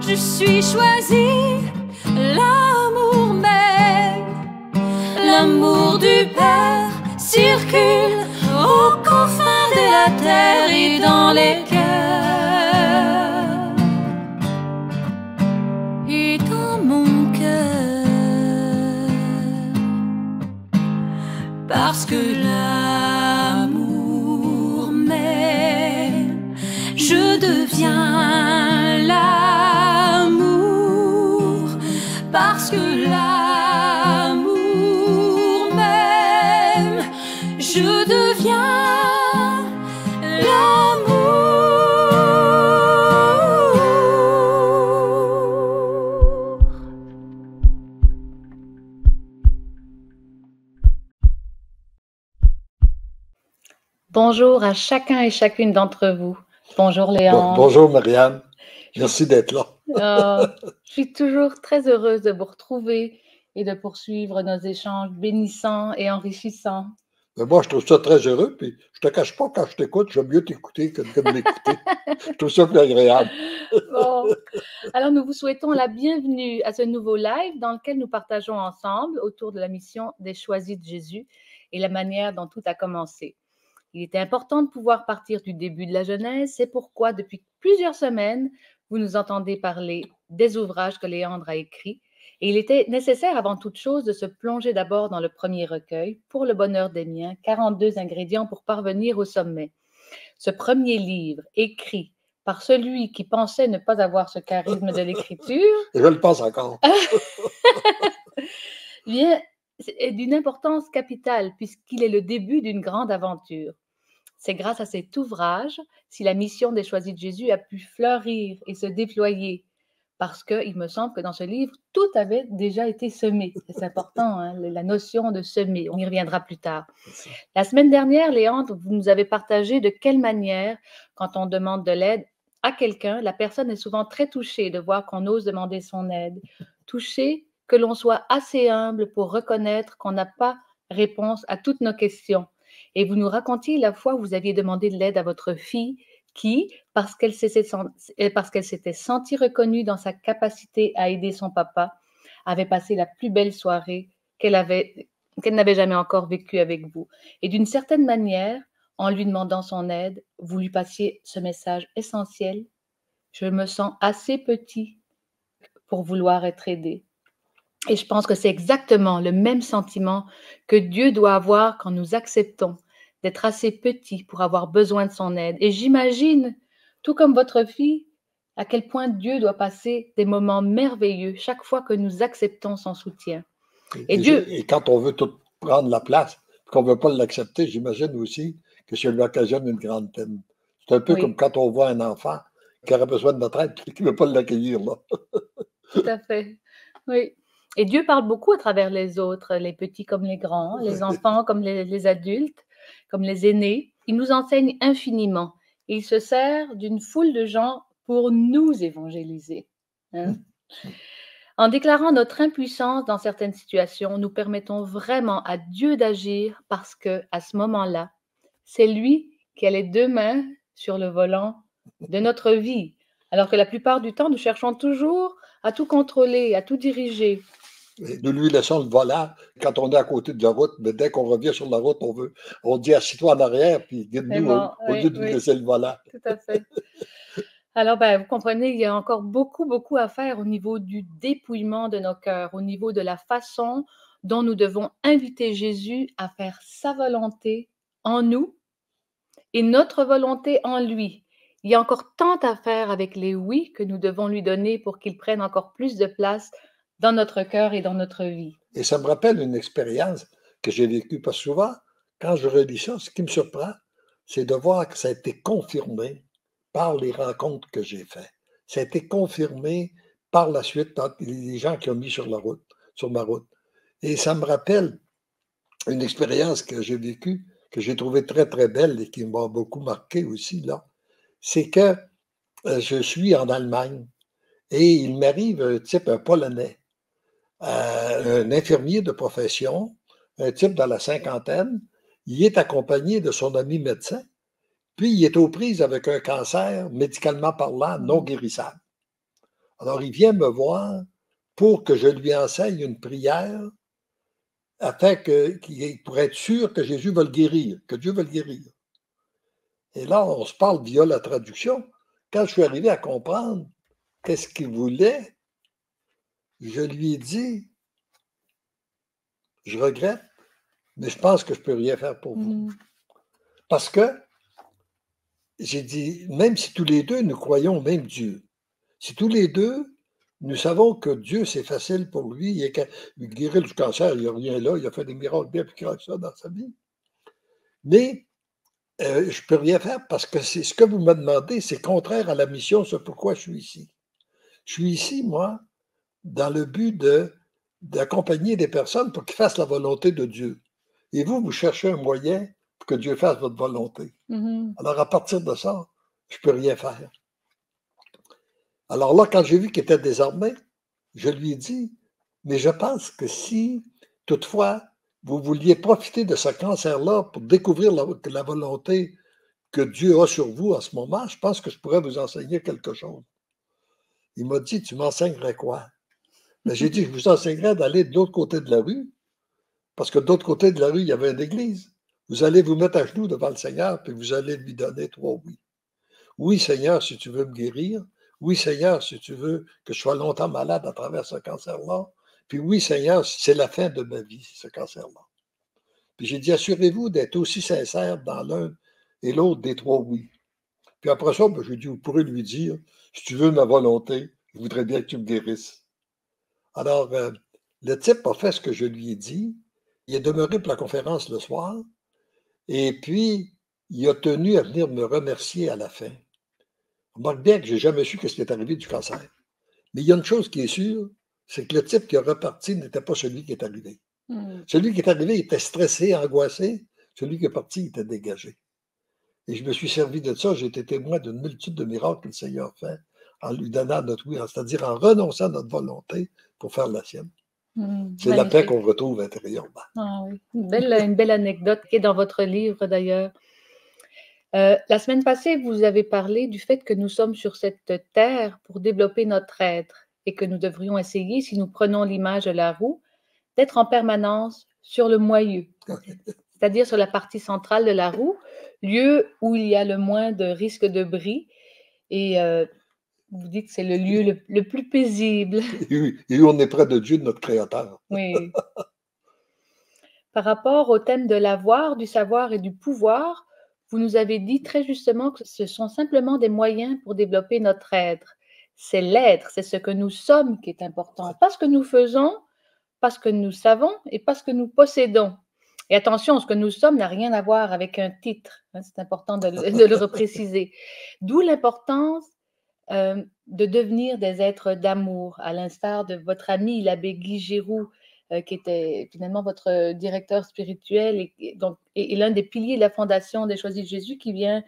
je suis choisie, l'amour même, l'amour du Père circule aux confins de la terre et dans les cœurs et dans mon cœur, parce que l'amour m'aime, je deviens l'amour, parce que l'amour m'aime, je deviens l'amour. Bonjour à chacun et chacune d'entre vous. Bonjour Léon. Bonjour Marianne, merci d'être là. Je suis toujours très heureuse de vous retrouver et de poursuivre nos échanges bénissants et enrichissants. Mais moi, je trouve ça très heureux, puis je te cache pas, quand je t'écoute, j'aime mieux t'écouter que de m'écouter. Je trouve ça plus agréable. Bon. Alors, nous vous souhaitons la bienvenue à ce nouveau live dans lequel nous partageons ensemble autour de la mission des choisis de Jésus et la manière dont tout a commencé. Il était important de pouvoir partir du début de la Genèse, c'est pourquoi depuis plusieurs semaines, vous nous entendez parler des ouvrages que Léandre a écrits. Et il était nécessaire avant toute chose de se plonger d'abord dans le premier recueil, Pour le bonheur des miens, 42 ingrédients pour parvenir au sommet. Ce premier livre, écrit par celui qui pensait ne pas avoir ce charisme de l'écriture, Je le pense encore. est d'une importance capitale puisqu'il est le début d'une grande aventure. C'est grâce à cet ouvrage si la mission des choisis de Jésus a pu fleurir et se déployer. Parce qu'il me semble que dans ce livre, tout avait déjà été semé. C'est important, hein, la notion de semer. On y reviendra plus tard. Merci. La semaine dernière, Léandre, vous nous avez partagé de quelle manière, quand on demande de l'aide à quelqu'un, la personne est souvent très touchée de voir qu'on ose demander son aide. Touchée que l'on soit assez humble pour reconnaître qu'on n'a pas réponse à toutes nos questions. Et vous nous racontiez la fois où vous aviez demandé de l'aide à votre fille qui, parce qu'elle s'était sentie reconnue dans sa capacité à aider son papa, avait passé la plus belle soirée qu'elle n'avait jamais encore vécue avec vous. Et d'une certaine manière, en lui demandant son aide, vous lui passiez ce message essentiel: je me sens assez petit pour vouloir être aidé. Et je pense que c'est exactement le même sentiment que Dieu doit avoir quand nous acceptons d'être assez petits pour avoir besoin de son aide. Et j'imagine, tout comme votre fille, à quel point Dieu doit passer des moments merveilleux chaque fois que nous acceptons son soutien. Et quand on veut tout prendre la place, qu'on ne veut pas l'accepter, j'imagine aussi que ça lui occasionne une grande peine. C'est un peu Oui. comme quand on voit un enfant qui aurait besoin de notre aide et qui ne veut pas l'accueillir là. Tout à fait, oui. Et Dieu parle beaucoup à travers les autres, les petits comme les grands, les enfants comme les adultes, comme les aînés. Il nous enseigne infiniment. Il se sert d'une foule de gens pour nous évangéliser. Hein? En déclarant notre impuissance dans certaines situations, nous permettons vraiment à Dieu d'agir parce que, à ce moment-là, c'est lui qui a les deux mains sur le volant de notre vie. Alors que la plupart du temps, nous cherchons toujours à tout contrôler, à tout diriger. Et nous lui laissons le volant quand on est à côté de la route, mais dès qu'on revient sur la route, on dit assis-toi en arrière, puis guide-nous Bon, au lieu de lui laisser le volant. Tout à fait. Alors, vous comprenez, il y a encore beaucoup à faire au niveau du dépouillement de nos cœurs, au niveau de la façon dont nous devons inviter Jésus à faire sa volonté en nous et notre volonté en lui. Il y a encore tant à faire avec les oui que nous devons lui donner pour qu'il prenne encore plus de place dans notre cœur et dans notre vie. Et ça me rappelle une expérience que j'ai vécue, parce que souvent, quand je relis ça, ce qui me surprend, c'est de voir que ça a été confirmé par les rencontres que j'ai faites. Ça a été confirmé par la suite par les gens qui ont mis sur ma route. Et ça me rappelle une expérience que j'ai vécue, que j'ai trouvée très, très belle et qui m'a beaucoup marqué aussi, là. C'est que je suis en Allemagne et il m'arrive un Polonais, un infirmier de profession, un type dans la cinquantaine. Il est accompagné de son ami médecin, puis il est aux prises avec un cancer, médicalement parlant, non guérissable. Alors, il vient me voir pour que je lui enseigne une prière afin qu'il pourrait être sûr que Jésus va le guérir, que Dieu va le guérir. Et là, on se parle via la traduction. Quand je suis arrivé à comprendre qu'est-ce qu'il voulait, je lui ai dit, je regrette, mais je pense que je ne peux rien faire pour vous. Parce que, j'ai dit, même si tous les deux, nous croyons au même Dieu, si tous les deux, nous savons que Dieu, c'est facile pour lui, il guérit du cancer, il n'y a rien là, il a fait des miracles bien plus grands que ça dans sa vie. Mais je ne peux rien faire parce que c'est ce que vous me demandez, c'est contraire à la mission, c'est pourquoi je suis ici. Je suis ici, moi, dans le but d'accompagner des personnes pour qu'ils fassent la volonté de Dieu. Et vous cherchez un moyen pour que Dieu fasse votre volonté. Alors, à partir de ça, je ne peux rien faire. Alors là, quand j'ai vu qu'il était désarmé, je lui ai dit, mais je pense que si, toutefois, vous vouliez profiter de ce cancer-là pour découvrir la volonté que Dieu a sur vous en ce moment, je pense que je pourrais vous enseigner quelque chose. Il m'a dit, tu m'enseignerais quoi? Ben, j'ai dit, je vous enseignerais d'aller de l'autre côté de la rue, parce que de l'autre côté de la rue, il y avait une église. Vous allez vous mettre à genoux devant le Seigneur, puis vous allez lui donner 3 oui. Oui, Seigneur, si tu veux me guérir. Oui, Seigneur, si tu veux que je sois longtemps malade à travers ce cancer-là. Puis oui, Seigneur, c'est la fin de ma vie, ce cancer-là. Puis j'ai dit, assurez-vous d'être aussi sincère dans l'un et l'autre des 3 oui. Puis après ça, ben, j'ai dit, vous pourrez lui dire, si tu veux ma volonté, je voudrais bien que tu me guérisses. Alors, le type a fait ce que je lui ai dit. Il est demeuré pour la conférence le soir. Et puis, il a tenu à venir me remercier à la fin. Remarque bien que je n'ai jamais su ce qui est arrivé du cancer. Mais il y a une chose qui est sûre, c'est que le type qui est reparti n'était pas celui qui est arrivé. Celui qui est arrivé était stressé, angoissé. Celui qui est parti était dégagé. Et je me suis servi de ça. J'ai été témoin d'une multitude de miracles que le Seigneur fait en lui donnant notre oui, c'est-à-dire en renonçant à notre volonté pour faire la sienne. C'est la paix qu'on retrouve intérieurement. Ah oui. Une belle anecdote qui est dans votre livre d'ailleurs. La semaine passée, vous avez parlé du fait que nous sommes sur cette terre pour développer notre être et que nous devrions essayer, si nous prenons l'image de la roue, d'être en permanence sur le moyeu, c'est-à-dire sur la partie centrale de la roue, lieu où il y a le moins de risque de bris. Et vous dites que c'est le lieu le plus paisible. Et où on est près de Dieu, de notre Créateur. Oui. Par rapport au thème de l'avoir, du savoir et du pouvoir, vous nous avez dit très justement que ce sont simplement des moyens pour développer notre être. C'est l'être, c'est ce que nous sommes qui est important. Pas ce que nous faisons, pas ce que nous savons et pas ce que nous possédons. Et attention, ce que nous sommes n'a rien à voir avec un titre. C'est important de le repréciser. D'où l'importance de devenir des êtres d'amour, à l'instar de votre ami l'abbé Guy Giroux, qui était finalement votre directeur spirituel et l'un des piliers de la Fondation des Choisis de Jésus qui vient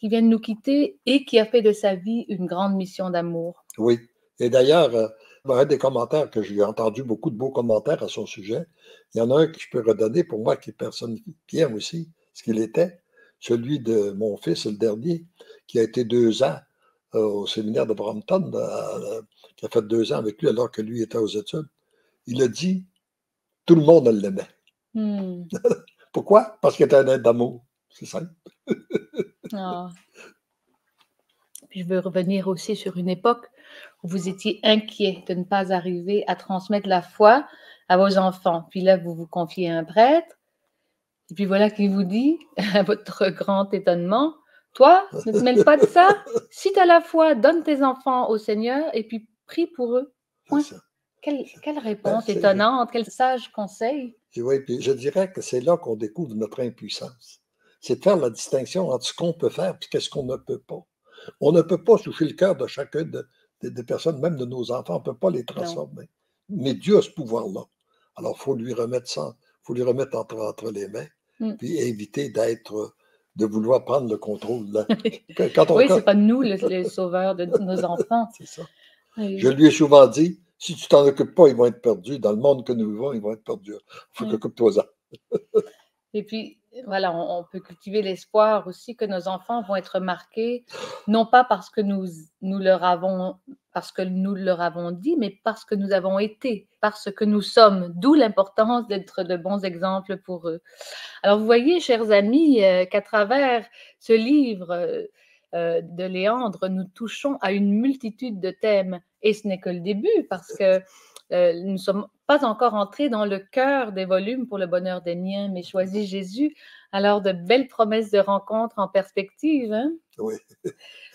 de nous quitter et qui a fait de sa vie une grande mission d'amour. Oui. Et d'ailleurs, un des commentaires que j'ai entendu, beaucoup de beaux commentaires à son sujet, il y en a un que je peux redonner pour moi qui est personnifie bien aussi ce qu'il était, celui de mon fils, le dernier, qui a été 2 ans au séminaire de Brampton, qui a fait 2 ans avec lui alors que lui était aux études. Il a dit, tout le monde l'aimait. Pourquoi? Parce qu'il était un être d'amour. C'est simple. Oh. Puis je veux revenir aussi sur une époque où vous étiez inquiet de ne pas arriver à transmettre la foi à vos enfants. Puis là, vous vous confiez à un prêtre. Et puis voilà qu'il vous dit, à votre grand étonnement, toi, ne te mêle pas de ça. Si tu as la foi, donne tes enfants au Seigneur et puis prie pour eux. Point. Quelle réponse étonnante, quel sage conseil. Oui, puis je dirais que c'est là qu'on découvre notre impuissance. C'est de faire la distinction entre ce qu'on peut faire et ce qu'on ne peut pas. On ne peut pas toucher le cœur de chacun des personnes, même de nos enfants, on ne peut pas les transformer. Non. Mais Dieu a ce pouvoir-là. Alors, il faut lui remettre ça, il faut lui remettre entre les mains, puis éviter de vouloir prendre le contrôle. Oui, ce n'est pas nous les sauveurs de nos enfants. C'est ça. Oui. Je lui ai souvent dit, si tu t'en occupes pas, ils vont être perdus. Dans le monde que nous vivons, ils vont être perdus. Il faut que tu t'occupes-toi-en. Et puis, voilà, on peut cultiver l'espoir aussi que nos enfants vont être marqués, non pas parce que nous leur avons dit, mais parce que nous avons été, parce que nous sommes, d'où l'importance d'être de bons exemples pour eux. Alors vous voyez, chers amis, qu'à travers ce livre, de Léandre, nous touchons à une multitude de thèmes et ce n'est que le début parce que, nous ne sommes pas encore entrés dans le cœur des volumes pour le bonheur des miens, mais choisis Jésus. Alors de belles promesses de rencontres en perspective, hein? Oui.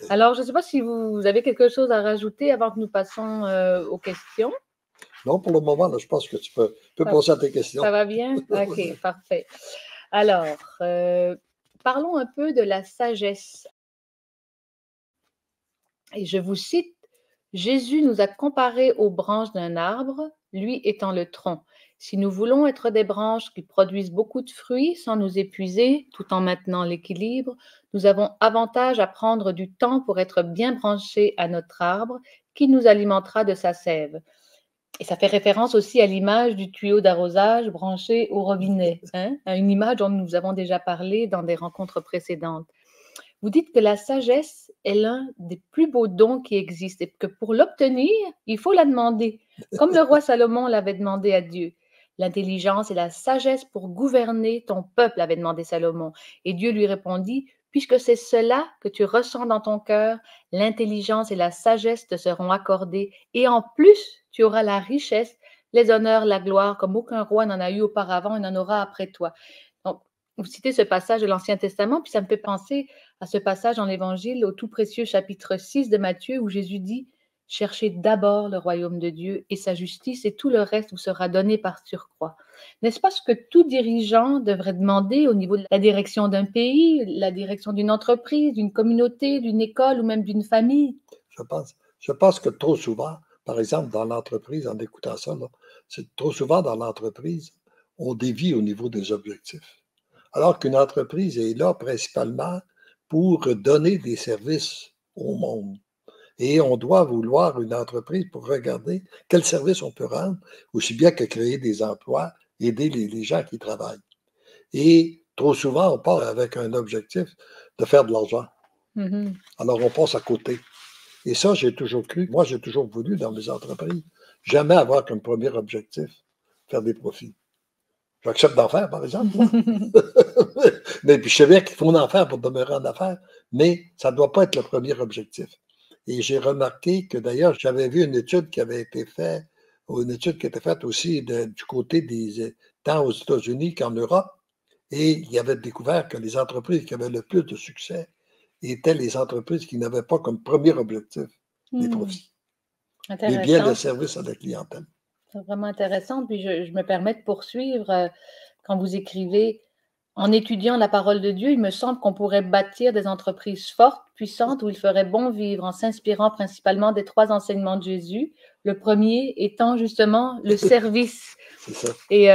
Alors je ne sais pas si vous avez quelque chose à rajouter avant que nous passions, aux questions? Non, pour le moment, là, je pense que tu peux Ça passer à tes questions. ça va bien? OK, parfait. Alors, parlons un peu de la sagesse. Et je vous cite: «Jésus nous a comparés aux branches d'un arbre, lui étant le tronc. Si nous voulons être des branches qui produisent beaucoup de fruits sans nous épuiser, tout en maintenant l'équilibre, nous avons avantage à prendre du temps pour être bien branchés à notre arbre qui nous alimentera de sa sève.» Et ça fait référence aussi à l'image du tuyau d'arrosage branché au robinet, hein, à une image dont nous avons déjà parlé dans des rencontres précédentes. Vous dites que la sagesse est l'un des plus beaux dons qui existent et que pour l'obtenir, il faut la demander, comme le roi Salomon l'avait demandé à Dieu. L'intelligence et la sagesse pour gouverner ton peuple, avait demandé Salomon. Et Dieu lui répondit: puisque c'est cela que tu ressens dans ton cœur, l'intelligence et la sagesse te seront accordées, et en plus, tu auras la richesse, les honneurs, la gloire, comme aucun roi n'en a eu auparavant et n'en aura après toi. Donc, vous citez ce passage de l'Ancien Testament, puis ça me fait penser à ce passage dans l'Évangile, au tout précieux chapitre 6 de Matthieu, où Jésus dit: cherchez d'abord le royaume de Dieu et sa justice, et tout le reste vous sera donné par surcroît. N'est-ce pas ce que tout dirigeant devrait demander au niveau de la direction d'un pays, la direction d'une entreprise, d'une communauté, d'une école ou même d'une famille? Je pense que trop souvent, par exemple, dans l'entreprise, en écoutant ça, là, c'est trop souvent dans l'entreprise, on dévie au niveau des objectifs. Alors qu'une entreprise est là principalement pour donner des services au monde. Et on doit vouloir une entreprise pour regarder quel service on peut rendre, aussi bien que créer des emplois, aider les gens qui travaillent. Et trop souvent, on part avec un objectif de faire de l'argent. Mhm. Alors, on passe à côté. Et ça, j'ai toujours cru, moi, j'ai toujours voulu dans mes entreprises, jamais avoir comme premier objectif faire des profits. J'accepte d'en faire, par exemple. Mais puis je sais bien qu'il faut en faire pour demeurer en affaires, mais ça ne doit pas être le premier objectif. Et j'ai remarqué que d'ailleurs, j'avais vu une étude qui avait été faite, ou une étude qui était faite aussi du côté des tant aux États-Unis qu'en Europe, et il y avait découvert que les entreprises qui avaient le plus de succès étaient les entreprises qui n'avaient pas comme premier objectif les profits, mais bien le service à la clientèle. C'est vraiment intéressant. Puis je me permets de poursuivre quand vous écrivez: en étudiant la parole de Dieu, il me semble qu'on pourrait bâtir des entreprises fortes, puissantes, où il ferait bon vivre en s'inspirant principalement des 3 enseignements de Jésus. Le premier étant justement le service. C'est ça. Et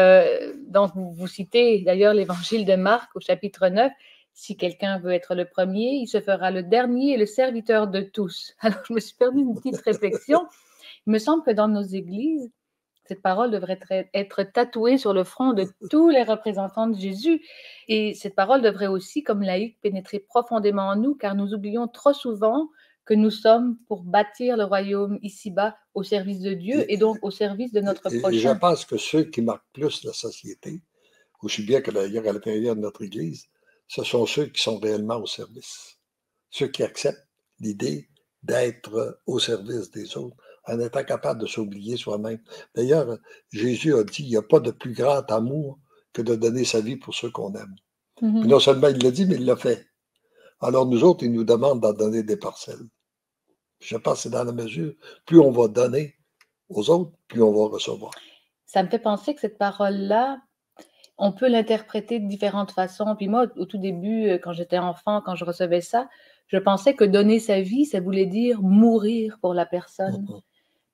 donc, vous citez d'ailleurs l'évangile de Marc au chapitre 9. Si quelqu'un veut être le premier, il se fera le dernier et le serviteur de tous. Alors, je me suis permis une petite réflexion. Il me semble que dans nos églises, cette parole devrait être tatouée sur le front de tous les représentants de Jésus. Et cette parole devrait aussi, comme laïcs, pénétrer profondément en nous, car nous oublions trop souvent que nous sommes pour bâtir le royaume ici-bas au service de Dieu et donc au service de notre prochain. Et je pense que ceux qui marquent plus la société, aussi bien que d'ailleurs à l'intérieur de notre Église, ce sont ceux qui sont réellement au service. Ceux qui acceptent l'idée d'être au service des autres, en étant capable de s'oublier soi-même. D'ailleurs, Jésus a dit, il n'y a pas de plus grand amour que de donner sa vie pour ceux qu'on aime. Mhm. Puis non seulement il l'a dit, mais il l'a fait. Alors nous autres, il nous demande d'en donner des parcelles. Je pense que c'est dans la mesure, plus on va donner aux autres, plus on va recevoir. Ça me fait penser que cette parole-là, on peut l'interpréter de différentes façons. Puis moi, au tout début, quand j'étais enfant, quand je recevais ça, je pensais que donner sa vie, ça voulait dire mourir pour la personne.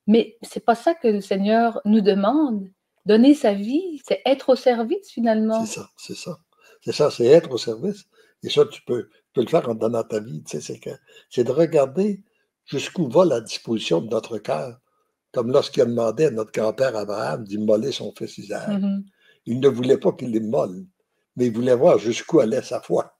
Mais c'est pas ça que le Seigneur nous demande. Donner sa vie, c'est être au service finalement. C'est ça, c'est ça. C'est ça, c'est être au service. Et ça, tu peux le faire en donnant ta vie. Tu sais, c'est de regarder jusqu'où va la disposition de notre cœur. Comme lorsqu'il a demandé à notre grand-père Abraham d'immoler son fils Isaac. Mhm. Il ne voulait pas qu'il l'immole, mais il voulait voir jusqu'où allait sa foi.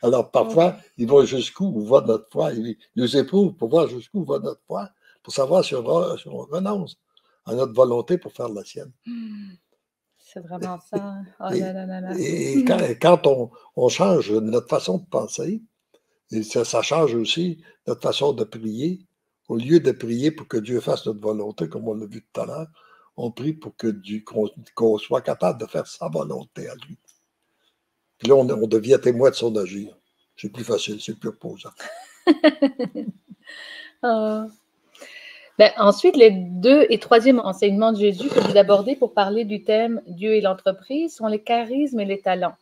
Alors, parfois, il va jusqu'où va notre foi. Il nous éprouve pour voir jusqu'où va notre foi, pour savoir si si on renonce à notre volonté pour faire la sienne. C'est vraiment ça. Oh Et, là là là là. et quand on change notre façon de penser, et ça change aussi notre façon de prier. Au lieu de prier pour que Dieu fasse notre volonté, comme on l'a vu tout à l'heure, on prie pour que qu'on soit capable de faire sa volonté à lui. Puis là, on devient témoin de son agir. C'est plus facile, c'est plus reposant. Ah. Ben, ensuite, les 2 et 3e enseignements de Jésus que vous abordez pour parler du thème Dieu et l'entreprise sont les charismes et les talents.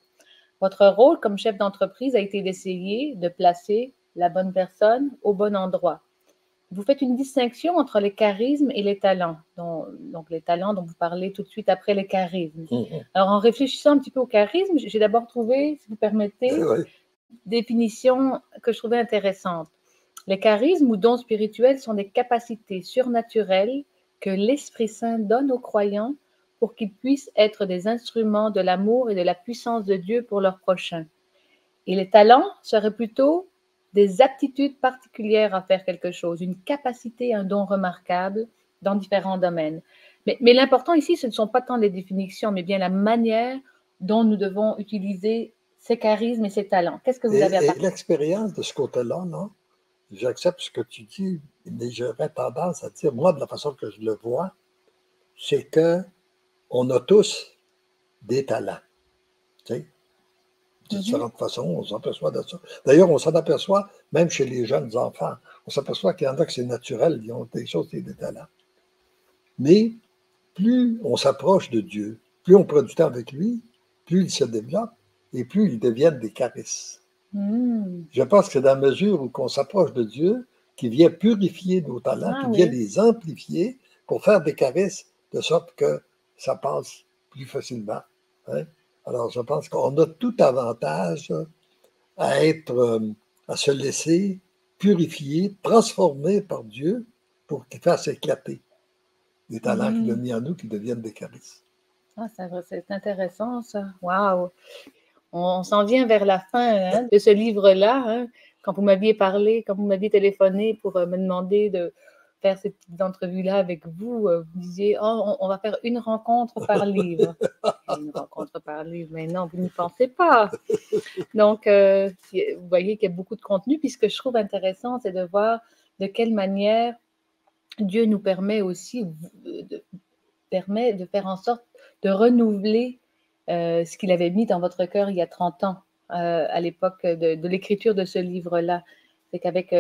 Votre rôle comme chef d'entreprise a été d'essayer de placer la bonne personne au bon endroit. Vous faites une distinction entre les charismes et les talents, donc les talents dont vous parlez tout de suite après les charismes. Alors, en réfléchissant un petit peu au charisme, j'ai d'abord trouvé, si vous permettez, Oui. définition que je trouvais intéressante. Les charismes ou dons spirituels sont des capacités surnaturelles que l'Esprit Saint donne aux croyants pour qu'ils puissent être des instruments de l'amour et de la puissance de Dieu pour leurs prochains. Et les talents seraient plutôt des aptitudes particulières à faire quelque chose, une capacité, un don remarquable dans différents domaines. Mais l'important ici, ce ne sont pas tant les définitions, mais bien la manière dont nous devons utiliser ces charismes et ces talents. Qu'est-ce que vous avez à Et partager? l'expérience de ce côté-là, non? J'accepte ce que tu dis, mais j'aurais tendance à dire, moi, de la façon que je le vois, c'est que on a tous des talents. Tu sais, de différentes façons, on s'aperçoit de ça. D'ailleurs, on s'en aperçoit même chez les jeunes enfants. On s'aperçoit qu'il y en a que c'est naturel, ils ont des choses, des talents. Mais plus on s'approche de Dieu, plus on prend du temps avec lui, plus il se développe et plus ils deviennent des charismes. Je pense que c'est dans la mesure où on s'approche de Dieu qui vient purifier nos talents, qui vient les amplifier pour faire des charismes de sorte que ça passe plus facilement. Hein? Alors, je pense qu'on a tout avantage à se laisser purifier, transformer par Dieu pour qu'il fasse éclater les talents qu'il a mis en nous qui deviennent des charismes. Ah, c'est intéressant, ça. Waouh! On s'en vient vers la fin de ce livre-là. Hein. Quand vous m'aviez parlé, quand vous m'aviez téléphoné pour me demander de faire ces petites entrevues-là avec vous, vous disiez, oh, on va faire une rencontre par livre. Une rencontre par livre, mais non, vous n'y pensez pas. Donc, vous voyez qu'il y a beaucoup de contenu. Puis ce que je trouve intéressant, c'est de voir de quelle manière Dieu nous permet aussi de faire en sorte de renouveler ce qu'il avait mis dans votre cœur il y a 30 ans, à l'époque de l'écriture de ce livre-là. C'est qu'avec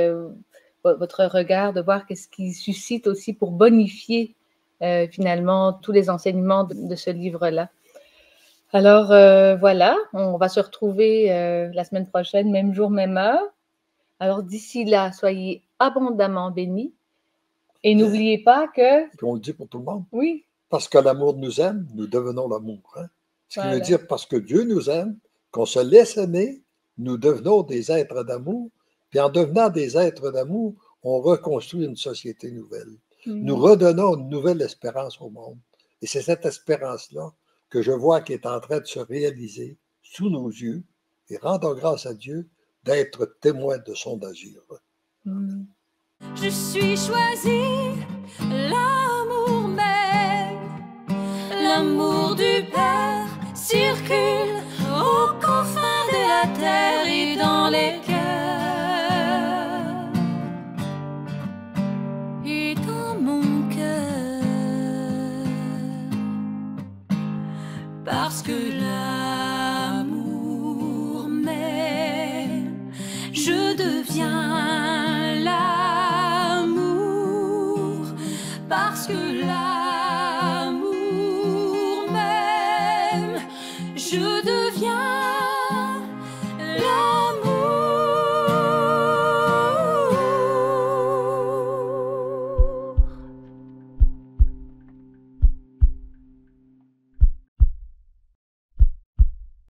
votre regard, de voir qu'est-ce qui suscite aussi pour bonifier finalement tous les enseignements de ce livre-là. Alors voilà, on va se retrouver la semaine prochaine, même jour, même heure. Alors d'ici là, soyez abondamment bénis et n'oubliez pas que... Puis on le dit pour tout le monde. Oui. Parce que l'amour nous aime, nous devenons l'amour. Hein? Ce qui veut dire parce que Dieu nous aime, qu'on se laisse aimer, nous devenons des êtres d'amour. Puis en devenant des êtres d'amour, on reconstruit une société nouvelle. Nous redonnons une nouvelle espérance au monde. Et c'est cette espérance-là que je vois qui est en train de se réaliser sous nos yeux. Et rendons grâce à Dieu d'être témoin de son agir. Je suis choisi, l'amour même, l'amour du Père circule aux confins de la terre et dans les cœurs et dans mon cœur, parce que là